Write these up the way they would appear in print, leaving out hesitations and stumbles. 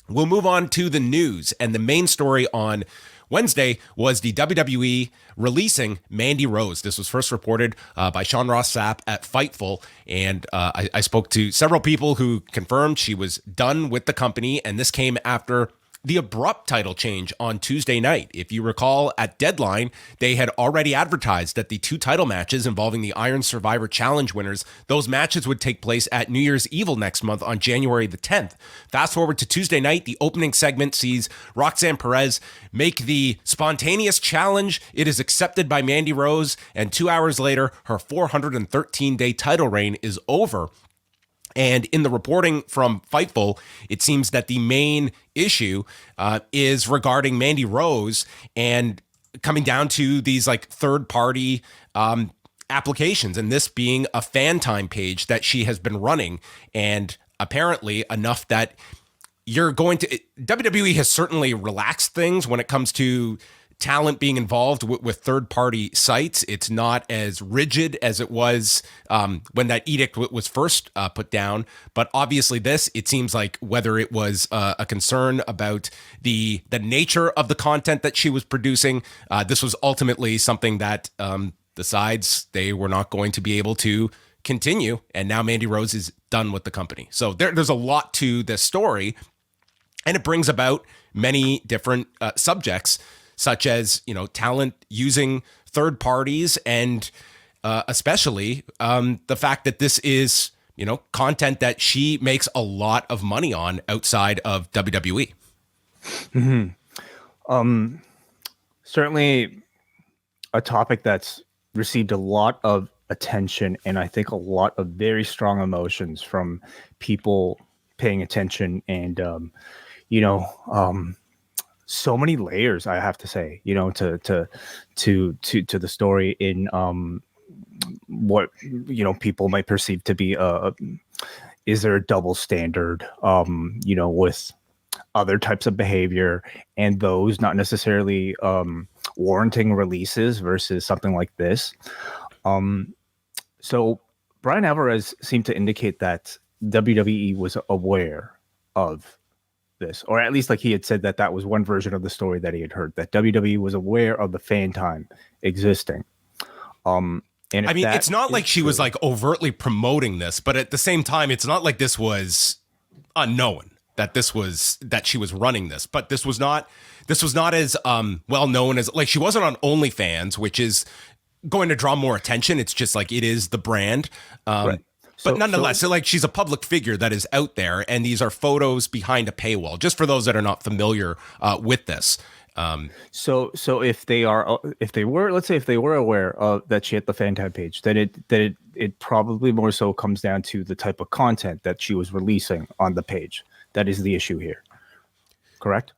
We'll move on to the news, and the main story on Wednesday was the WWE releasing Mandy Rose. This was first reported by Sean Ross Sapp at Fightful, and I spoke to several people who confirmed she was done with the company, and this came after the abrupt title change on Tuesday night. If you recall, at Deadline, they had already advertised that the 2 title matches involving the Iron Survivor Challenge winners, those matches would take place at New Year's Evil next month on January the 10th. Fast forward to Tuesday night, the opening segment sees Roxanne Perez make the spontaneous challenge. It is accepted by Mandy Rose, and 2 hours later, her 413-day title reign is over. And in the reporting from Fightful, it seems that the main issue is regarding Mandy Rose and coming down to these like third-party applications, and this being a fan time page that she has been running, and apparently enough that you're going to... WWE has certainly relaxed things when it comes to talent being involved with third-party sites. It's not as rigid as it was when that edict was first put down. But obviously it seems like whether it was a concern about the nature of the content that she was producing, this was ultimately something that the sides, they were not going to be able to continue. And now Mandy Rose is done with the company. So there's a lot to this story, and it brings about many different subjects, such as, talent using third parties, and especially the fact that this is, content that she makes a lot of money on outside of WWE. Mm-hmm. Certainly a topic that's received a lot of attention, and I think a lot of very strong emotions from people paying attention, and, so many layers, I have to say, to the story in what people might perceive to be is there a double standard with other types of behavior, and those not necessarily warranting releases versus something like this. So Brian Alvarez seemed to indicate that WWE was aware of this, or at least like he had said that was one version of the story that he had heard, that WWE was aware of the fan time existing. And I mean, it's not like she was like overtly promoting this, but at the same time, it's not like this was unknown that she was running this, but this was not as well known as, like, she wasn't on OnlyFans, which is going to draw more attention. It's just like, it is the brand. Right. But nonetheless, like, she's a public figure that is out there, and these are photos behind a paywall, just for those that are not familiar with this. So if they were aware of that she had the fan time page, then it probably more so comes down to the type of content that she was releasing on the page. That is the issue here. Correct?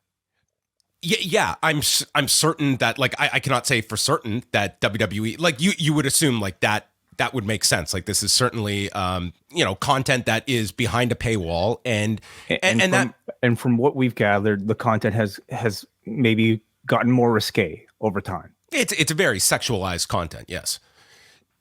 Yeah, I'm certain that, like, I cannot say for certain that WWE, like, you would assume like that would make sense. Like, this is certainly, content that is behind a paywall, and from what we've gathered, the content has maybe gotten more risque over time. It's a very sexualized content.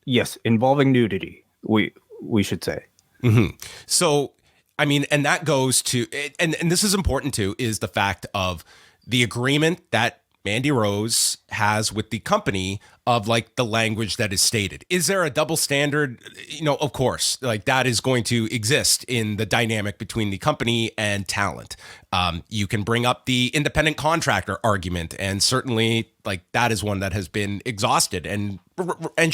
Yes, involving nudity. We should say. Mm-hmm. So, I mean, and that goes to, and this is important too, is the fact of the agreement that Mandy Rose has with the company of, like, the language that is stated. Is there a double standard? Of course, like, that is going to exist in the dynamic between the company and talent. You can bring up the independent contractor argument, and certainly, like, that is one that has been exhausted and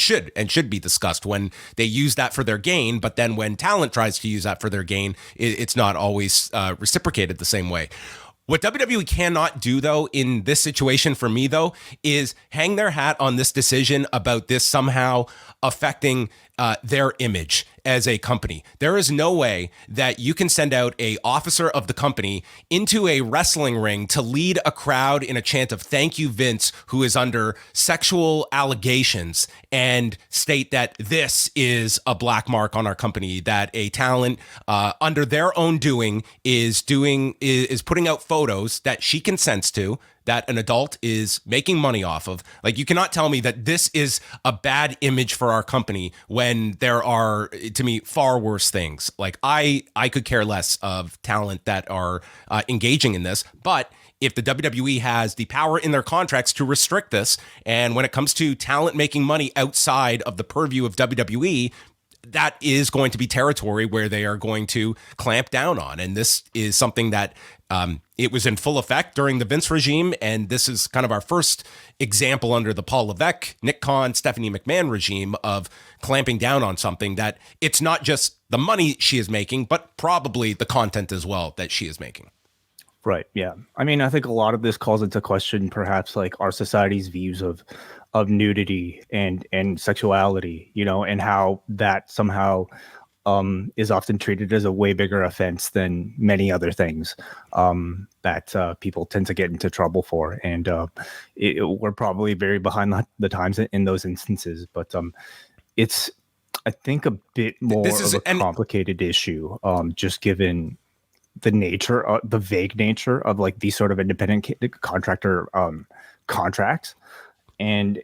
should be discussed when they use that for their gain. But then when talent tries to use that for their gain, it's not always reciprocated the same way. What WWE cannot do, though, in this situation for me, though, is hang their hat on this decision about this somehow affecting their image as a company. There is no way that you can send out a officer of the company into a wrestling ring to lead a crowd in a chant of "Thank you, Vince," who is under sexual allegations, and state that this is a black mark on our company, that a talent under their own doing is putting out photos that she consents to, that an adult is making money off of. Like, you cannot tell me that this is a bad image for our company when there are, to me, far worse things. Like, I could care less of talent that are engaging in this, but if the WWE has the power in their contracts to restrict this, and when it comes to talent making money outside of the purview of WWE, that is going to be territory where they are going to clamp down on. And this is something that it was in full effect during the Vince regime. And this is kind of our first example under the Paul Levesque, Nick Khan, Stephanie McMahon regime of clamping down on something that it's not just the money she is making, but probably the content as well that she is making. Right. Yeah. I mean, I think a lot of this calls into question perhaps like our society's views of nudity and sexuality, you know, and how that somehow is often treated as a way bigger offense than many other things that people tend to get into trouble for. And we're probably very behind the times in those instances. But it's, I think, a bit more of a complicated issue, just given the nature, the vague nature of like these sort of independent contractor contracts. And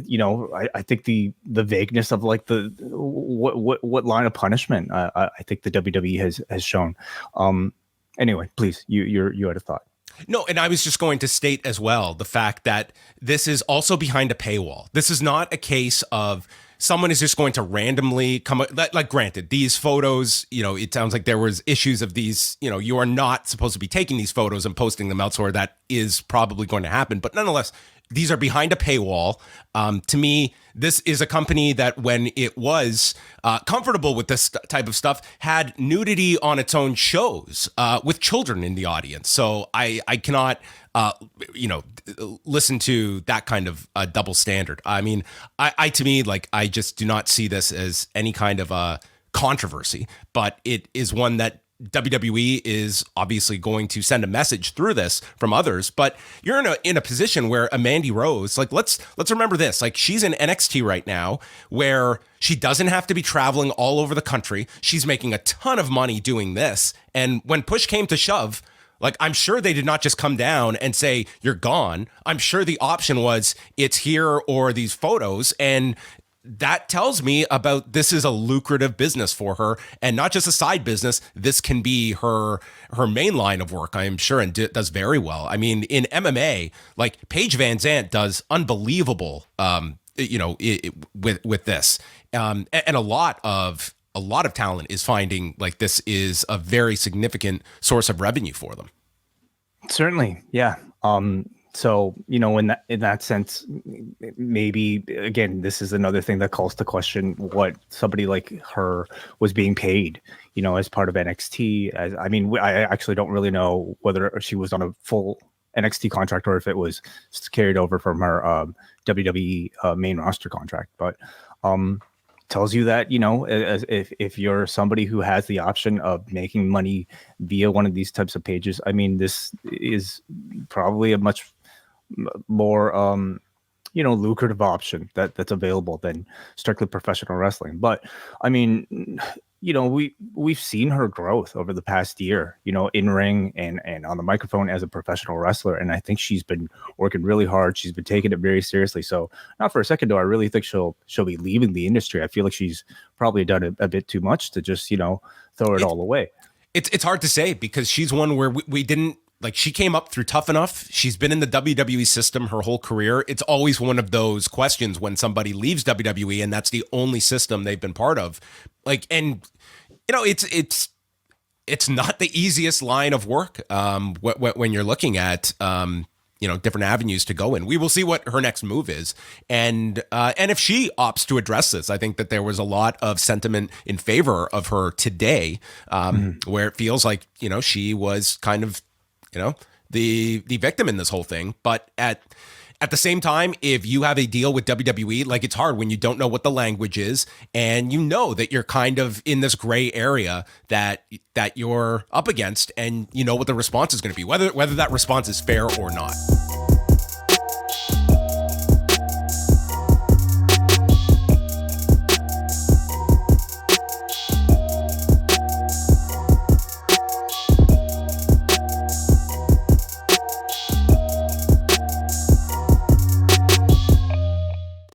you know, I think the vagueness of like the what line of punishment I think the WWE has shown. Anyway, please, you had a thought. No, and I was just going to state as well the fact that this is also behind a paywall. This is not a case of someone is just going to randomly come, like, granted, these photos, you know, it sounds like there was issues of these, you know, you are not supposed to be taking these photos and posting them elsewhere. That is probably going to happen. But nonetheless, these are behind a paywall. To me, this is a company that when it was comfortable with this type of stuff, had nudity on its own shows with children in the audience. So I cannot, listen to that kind of double standard. I mean, to me, like, I just do not see this as any kind of a controversy, but it is one that WWE is obviously going to send a message through this from others. But you're in a position where a Mandy Rose, like, let's remember this, like, she's in NXT right now where she doesn't have to be traveling all over the country. She's making a ton of money doing this. And when push came to shove, like, I'm sure they did not just come down and say, you're gone. I'm sure the option was it's here or these photos. And that tells me about this is a lucrative business for her, and not just a side business. This can be her main line of work, I'm sure, and does very well. I mean, in MMA, like, Paige Van Zandt does unbelievable, with this, and a lot of talent is finding like this is a very significant source of revenue for them. Certainly, yeah. So, you know, in that sense, maybe, again, this is another thing that calls to question what somebody like her was being paid, you know, as part of NXT. I actually don't really know whether she was on a full NXT contract or if it was carried over from her WWE main roster contract. But tells you that, you know, if you're somebody who has the option of making money via one of these types of pages, I mean, this is probably a much more lucrative option that's available than strictly professional wrestling. But I mean, you know, we've seen her growth over the past year, you know, in ring and on the microphone as a professional wrestler, and I think she's been working really hard. She's been taking it very seriously. So not for a second do I really think she'll be leaving the industry. I feel like she's probably done a bit too much to just, you know, throw it all away. It's hard to say because she's one where we didn't. Like, she came up through Tough Enough. She's been in the WWE system her whole career. It's always one of those questions when somebody leaves WWE and that's the only system they've been part of. Like, and you know, it's not the easiest line of work when you're looking at different avenues to go in. We will see what her next move is, and if she opts to address this, I think that there was a lot of sentiment in favor of her today, where it feels like, you know, she was kind of, you know, the victim in this whole thing. But at the same time, if you have a deal with WWE, like, it's hard when you don't know what the language is and you know that you're kind of in this gray area that you're up against, and you know what the response is going to be, whether that response is fair or not.